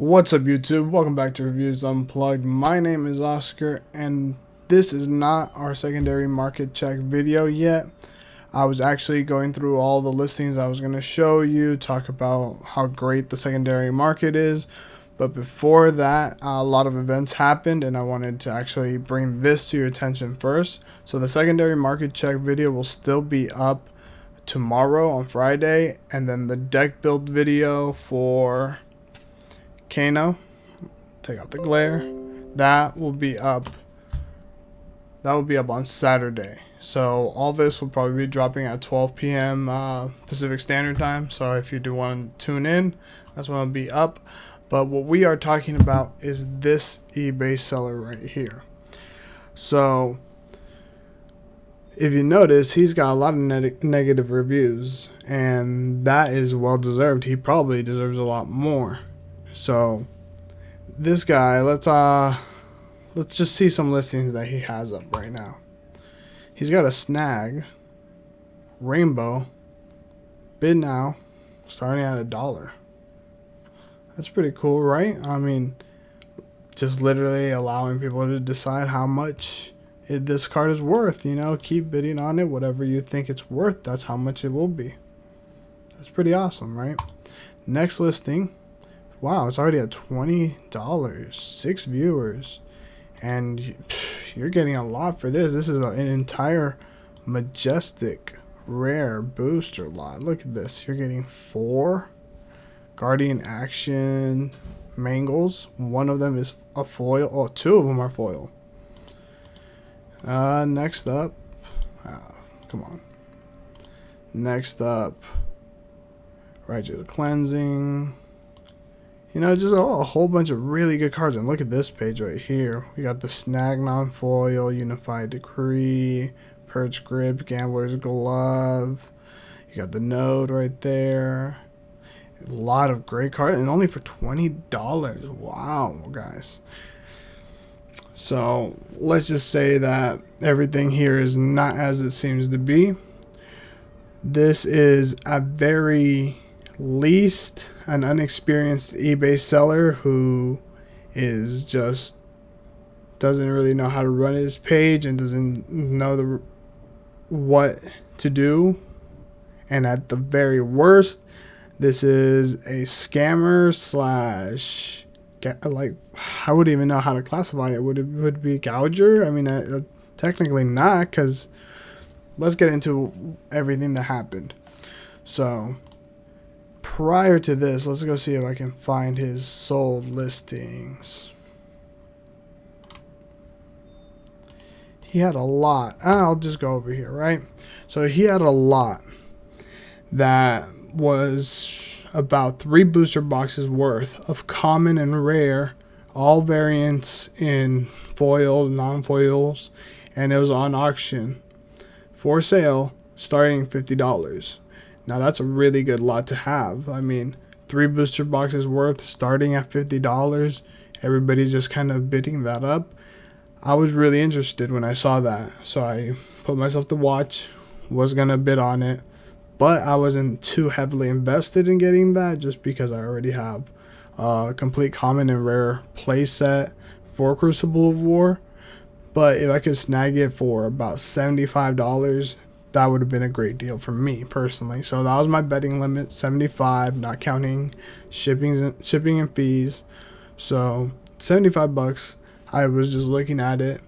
What's up, YouTube? Welcome back to Reviews Unplugged. My name is Oscar, and this is not our secondary market check video yet. I was actually going through all the listings I was going to show you, talk about how great the secondary market is. But before that, a lot of events happened, and I wanted to actually bring this to your attention first. So the secondary market check video will still be up tomorrow on Friday, and then the deck build video for Kano, take out the glare, that will be up on Saturday. So all this will probably be dropping at 12 p.m. Pacific Standard Time. So if you do want to tune in, that's when it'll be up. But what we are talking about is this eBay seller right here. So if you notice, he's got a lot of negative reviews, and that is well deserved. He probably deserves a lot more. So this guy, let's just see some listings that he has up right now. He's got a snag, rainbow, bid now, starting at $1. That's pretty cool, right? I mean, just literally allowing people to decide how much this card is worth. You know, keep bidding on it. Whatever you think it's worth, that's how much it will be. That's pretty awesome, right? Next listing. Wow, it's already at $20, 6 viewers, and you're getting a lot for this. This is an entire majestic rare booster lot. Look at this. You're getting 4 Guardian Action Mangles. One of them is a foil. Oh, 2 of them are foil. Next up, come on. Next up, Righteous Cleansing. You know, just a whole bunch of really good cards. And look at this page right here. We got the Snag Non-Foil, Unified Decree, Perch Grip, Gambler's Glove. You got the Node right there. A lot of great cards, and only for $20. Wow, guys. So let's just say that everything here is not as it seems to be. This is a very least an unexperienced eBay seller who is just doesn't really know how to run his page and doesn't know what to do. And at the very worst, this is a scammer slash, like, I wouldn't even know how to classify it. Would it be gouger? I mean, technically not, because let's get into everything that happened. So prior to this, let's go see if I can find his sold listings. He had a lot. I'll just go over here, right? So he had a lot that was about 3 booster boxes worth of common and rare, all variants in foil, non-foils, and it was on auction for sale starting $50. Now that's a really good lot to have. I mean, 3 booster boxes worth starting at $50. Everybody's just kind of bidding that up. I was really interested when I saw that, so I put myself to watch, was gonna bid on it, but I wasn't too heavily invested in getting that just because I already have a complete common and rare playset for Crucible of War. But if I could snag it for about $75, that would have been a great deal for me personally. So that was my betting limit, 75, not counting shipping and fees. So $75. I was just looking at it.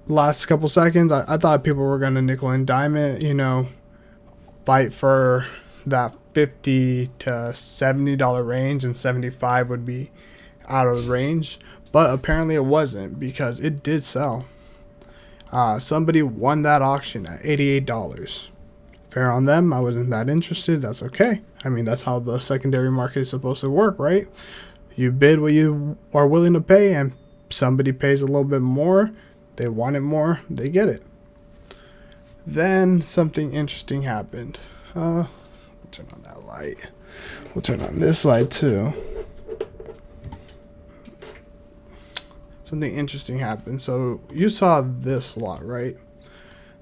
Last couple seconds, I thought people were gonna nickel and dime it, you know, fight for that $50 to $70 range, and 75 would be out of the range. But apparently it wasn't, because it did sell. Somebody won that auction at $88. Fair on them. I wasn't that interested. That's okay. I mean, that's how the secondary market is supposed to work, right? You bid what you are willing to pay, and somebody pays a little bit more. They want it more. They get it. Then something interesting happened. We'll turn on that light. We'll turn on this light too. Something interesting happened. So you saw this lot, right?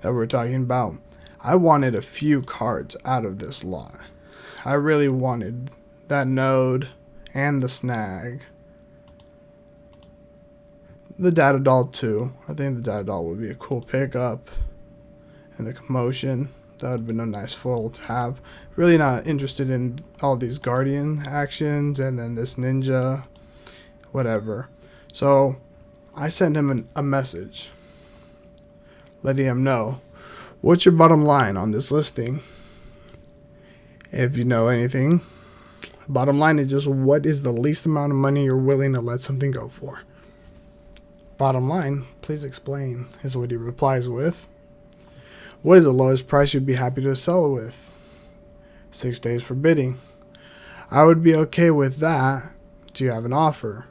That we're talking about. I wanted a few cards out of this lot. I really wanted that Node and the snag. The data doll too. I think the data doll would be a cool pickup. And the commotion. That would have been a nice foil to have. Really not interested in all these guardian actions and then this ninja. Whatever. So I sent him a message letting him know, what's your bottom line on this listing? If you know anything, bottom line is just what is the least amount of money you're willing to let something go for. Bottom line, please explain, is what he replies with. What is the lowest price you'd be happy to sell it with? 6 days for bidding. I would be okay with that. Do you have an offer?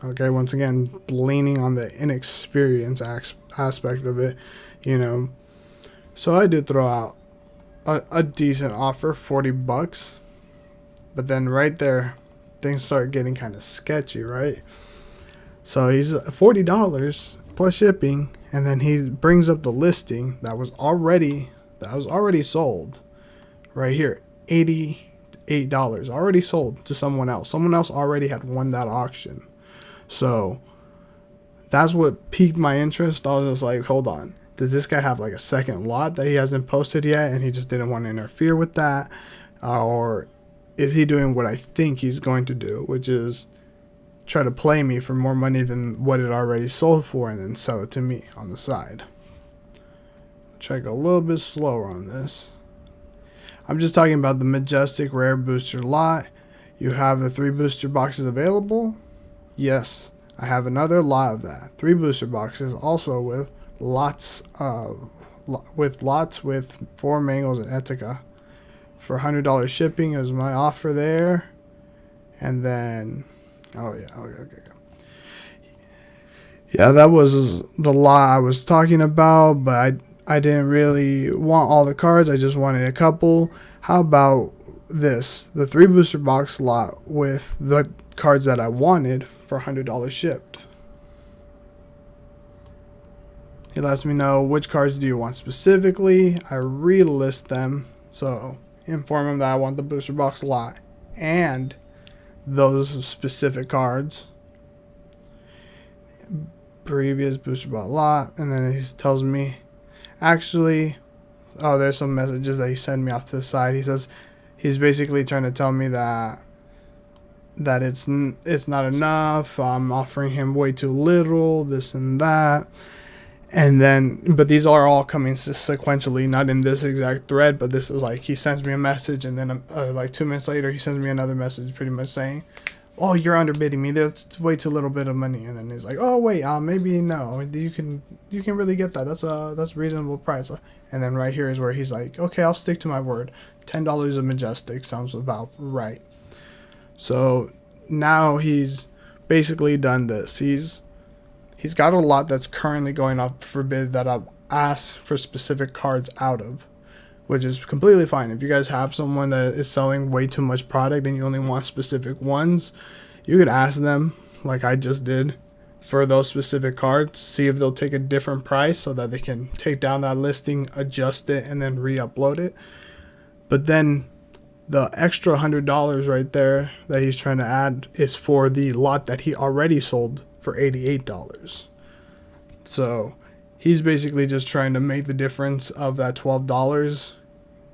Okay, once again, leaning on the inexperience aspect of it, you know. So I did throw out a decent offer, $40. But then right there, things start getting kind of sketchy, right? So he's $40 plus shipping, and then he brings up the listing that was already sold right here, $88 already sold to someone else. Someone else already had won that auction. So that's what piqued my interest. I was just like, hold on, does this guy have like a second lot that he hasn't posted yet and he just didn't want to interfere with that, or is he doing what I think he's going to do, which is try to play me for more money than what it already sold for and then sell it to me on the side? Try to go a little bit slower on this. I'm just talking about the Majestic Rare Booster lot. You have the 3 booster boxes available. Yes, I have another lot of that. 3 booster boxes, also with lots with 4 mangoes and Etika. For $100 shipping is my offer there. And then, oh yeah, okay. Yeah, that was the lot I was talking about, but I didn't really want all the cards. I just wanted a couple. How about this? The 3 booster box lot with the cards that I wanted for $100 shipped. He lets me know which cards do you want specifically. I relist them. So inform him that I want the booster box lot and those specific cards. Previous booster box lot. And then he tells me, actually, oh, there's some messages that he sent me off to the side. He says he's basically trying to tell me that it's not enough. I'm offering him way too little, this and that. And then, but these are all coming sequentially, not in this exact thread, but this is like, he sends me a message, and then like 2 minutes later, he sends me another message pretty much saying, oh, you're underbidding me. That's way too little bit of money. And then he's like, oh, wait, maybe no. You can really get that. That's a reasonable price. And then right here is where he's like, okay, I'll stick to my word. $10 a Majestic sounds about right. So now he's basically done this. He's got a lot that's currently going up for bid that I've asked for specific cards out of, which is completely fine. If you guys have someone that is selling way too much product and you only want specific ones, you could ask them, like I just did, for those specific cards, see if they'll take a different price so that they can take down that listing, adjust it, and then re-upload it. But then the extra $100 right there that he's trying to add is for the lot that he already sold for $88. So he's basically just trying to make the difference of that $12,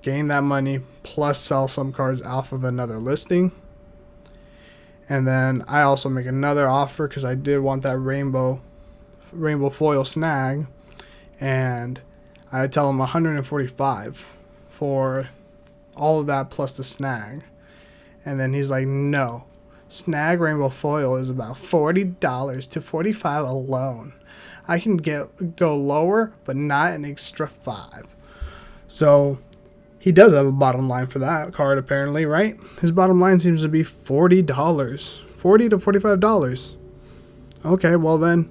gain that money, plus sell some cards off of another listing. And then I also make another offer because I did want that rainbow foil snag, and I tell him $145 for all of that plus the snag. And then he's like, no, snag rainbow foil is about $40 to $45 alone. I can go lower, but not an extra $5. So he does have a bottom line for that card, apparently, right? His bottom line seems to be $40, $40 to $45. Okay, well then,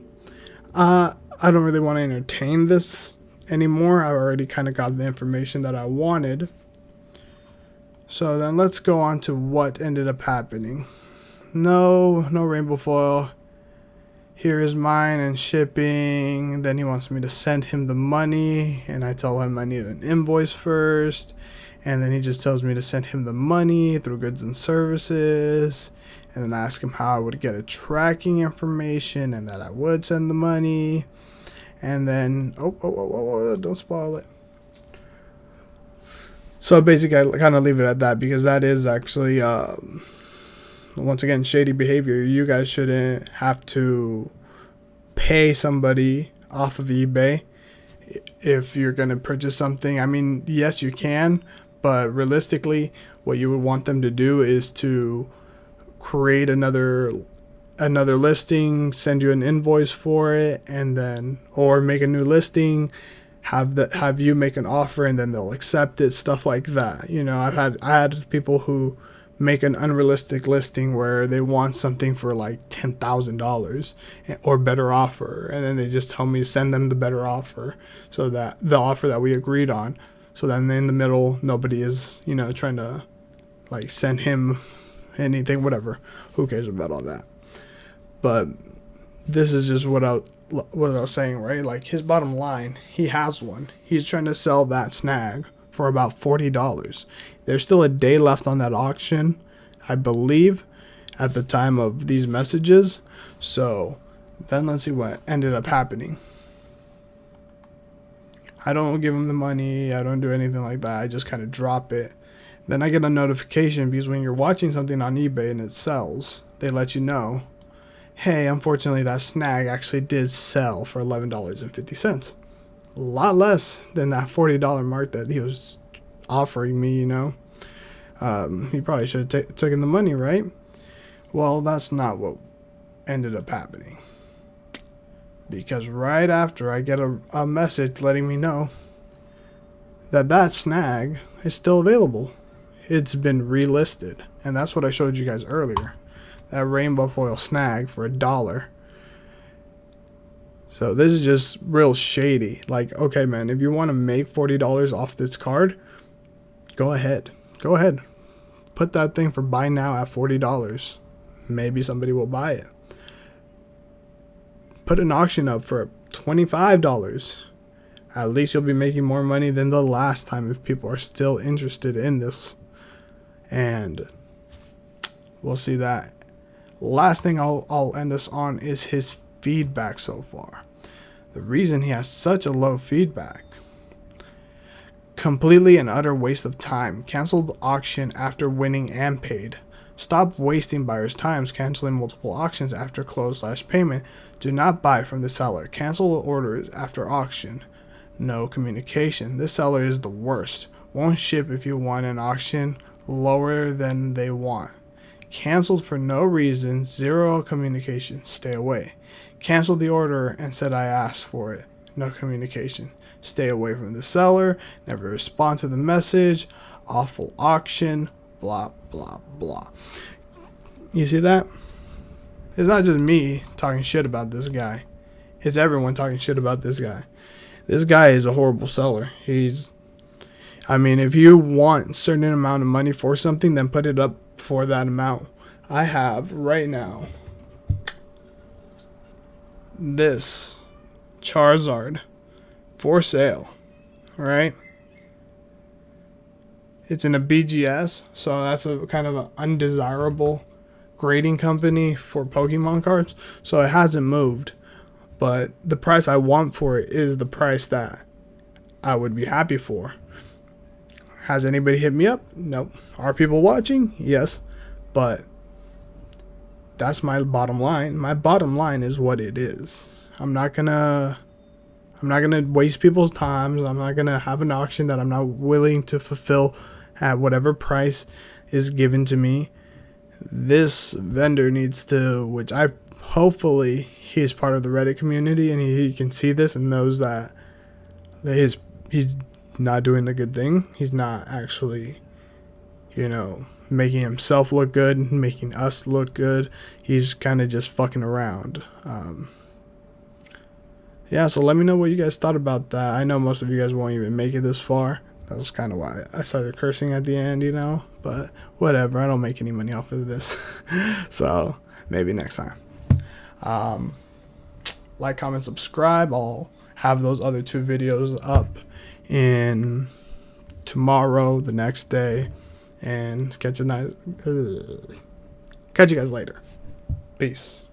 I don't really want to entertain this anymore. I already kind of got the information that I wanted. So then let's go on to what ended up happening. No rainbow foil. Here is mine and shipping. Then he wants me to send him the money, and I tell him I need an invoice first. And then he just tells me to send him the money through goods and services, and then I ask him how I would get a tracking information and that I would send the money. And then don't spoil it. So basically I kind of leave it at that, because that is actually once again shady behavior. You guys shouldn't have to pay somebody off of eBay if you're going to purchase something. I mean, yes, you can, but realistically what you would want them to do is to create another listing, send you an invoice for it, and then, or make a new listing, have you make an offer, and then they'll accept it, stuff like that. You know, I had people who make an unrealistic listing where they want something for like $10,000 or better offer, and then they just tell me to send them the better offer, so that the offer that we agreed on, so then in the middle nobody is, you know, trying to like send him anything, whatever. Who cares about all that? But this is just what I was saying, right? Like, his bottom line, he has one. He's trying to sell that snag for about $40. There's still a day left on that auction, I believe, at the time of these messages. So then let's see what ended up happening. I don't give him the money. I don't do anything like that. I just kind of drop it. Then I get a notification, because when you're watching something on eBay and it sells, they let you know, hey, unfortunately that snag actually did sell for $11.50. A lot less than that $40 mark that he was offering me, you know. He probably should have taken the money, right? Well, that's not what ended up happening. Because right after, I get a message letting me know that that snag is still available. It's been relisted. And that's what I showed you guys earlier. That rainbow foil snag for $1. So this is just real shady. Like, okay, man, if you want to make $40 off this card, go ahead. Go ahead. Put that thing for buy now at $40. Maybe somebody will buy it. Put an auction up for $25. At least you'll be making more money than the last time if people are still interested in this. And we'll see that. Last thing I'll end us on is his feedback so far. The reason he has such a low feedback: completely and utter waste of time. Canceled auction after winning and paid. Stop wasting buyers' times canceling multiple auctions after close/payment. Do not buy from the seller. Cancel orders after auction. No communication. This seller is the worst. Won't ship if you want an auction lower than they want. Canceled for no reason. Zero communication. Stay away. Canceled the order and said I asked for it. No communication. Stay away from the seller. Never respond to the message. Awful auction. Blah, blah, blah. You see that? It's not just me talking shit about this guy. It's everyone talking shit about this guy. This guy is a horrible seller. I mean, if you want a certain amount of money for something, then put it up for that amount. I have right now this Charizard for sale, right? It's in a BGS, so that's a kind of an undesirable grading company for Pokemon cards. So it hasn't moved, but the price I want for it is the price that I would be happy for. Has anybody hit me up? Nope. Are people watching? Yes. But that's my bottom line. My bottom line is what it is. I'm not gonna waste people's time. I'm not gonna have an auction that I'm not willing to fulfill at whatever price is given to me. This vendor needs to, which I hopefully he's part of the Reddit community and he can see this and knows that he's not doing the good thing. He's not actually, making himself look good, making us look good. He's kind of just fucking around. Yeah, so let me know what you guys thought about that. I know most of you guys won't even make it this far. That was kind of why I started cursing at the end, but whatever. I don't make any money off of this. So maybe next time. Like, comment, subscribe. I'll have those other two videos up in tomorrow, the next day, and catch you guys later. Peace.